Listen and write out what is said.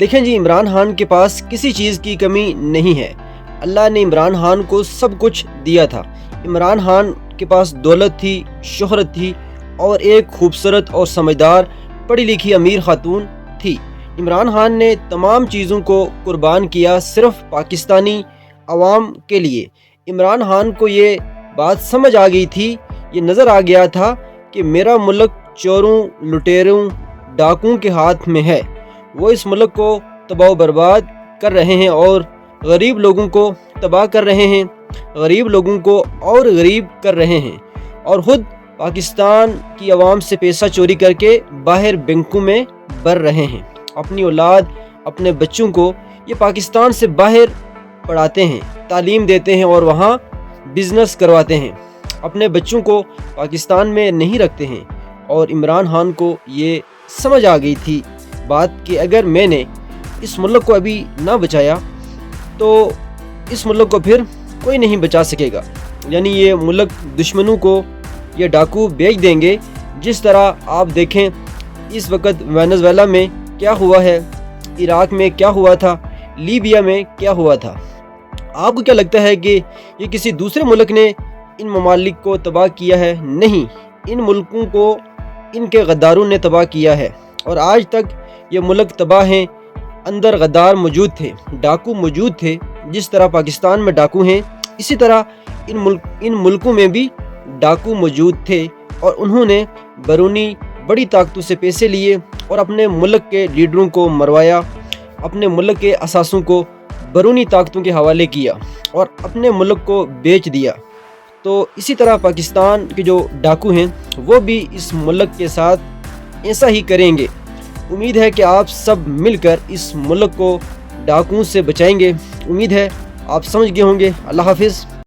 دیکھیں جی، عمران خان کے پاس کسی چیز کی کمی نہیں ہے۔ اللہ نے عمران خان کو سب کچھ دیا تھا۔ عمران خان کے پاس دولت تھی، شہرت تھی اور ایک خوبصورت اور سمجھدار پڑھی لکھی امیر خاتون تھی۔ عمران خان نے تمام چیزوں کو قربان کیا صرف پاکستانی عوام کے لیے۔ عمران خان کو یہ بات سمجھ آ گئی تھی، یہ نظر آ گیا تھا کہ میرا ملک چوروں، لٹیروں، ڈاکوؤں کے ہاتھ میں ہے۔ وہ اس ملک کو تباہ و برباد کر رہے ہیں اور غریب لوگوں کو تباہ کر رہے ہیں، غریب لوگوں کو اور غریب کر رہے ہیں، اور خود پاکستان کی عوام سے پیسہ چوری کر کے باہر بینکوں میں بھر رہے ہیں۔ اپنی اولاد، اپنے بچوں کو یہ پاکستان سے باہر پڑھاتے ہیں، تعلیم دیتے ہیں اور وہاں بزنس کرواتے ہیں، اپنے بچوں کو پاکستان میں نہیں رکھتے ہیں۔ اور عمران خان کو یہ سمجھ آ گئی تھی بات کہ اگر میں نے اس ملک کو ابھی نہ بچایا تو اس ملک کو پھر کوئی نہیں بچا سکے گا، یعنی یہ ملک دشمنوں کو یہ ڈاکو بیچ دیں گے۔ جس طرح آپ دیکھیں اس وقت وینزویلا میں کیا ہوا ہے، عراق میں کیا ہوا تھا، لیبیا میں کیا ہوا تھا۔ آپ کو کیا لگتا ہے کہ یہ کسی دوسرے ملک نے ان ممالک کو تباہ کیا ہے؟ نہیں، ان ملکوں کو ان کے غداروں نے تباہ کیا ہے، اور آج تک یہ ملک تباہ ہیں۔ اندر غدار موجود تھے، ڈاکو موجود تھے۔ جس طرح پاکستان میں ڈاکو ہیں، اسی طرح ان ملکوں میں بھی ڈاکو موجود تھے، اور انہوں نے بیرونی بڑی طاقتوں سے پیسے لیے اور اپنے ملک کے لیڈروں کو مروایا، اپنے ملک کے اثاثوں کو بیرونی طاقتوں کے حوالے کیا اور اپنے ملک کو بیچ دیا۔ تو اسی طرح پاکستان کے جو ڈاکو ہیں وہ بھی اس ملک کے ساتھ ایسا ہی کریں گے۔ امید ہے کہ آپ سب مل کر اس ملک کو ڈاکوؤں سے بچائیں گے۔ امید ہے آپ سمجھ گئے ہوں گے۔ اللہ حافظ۔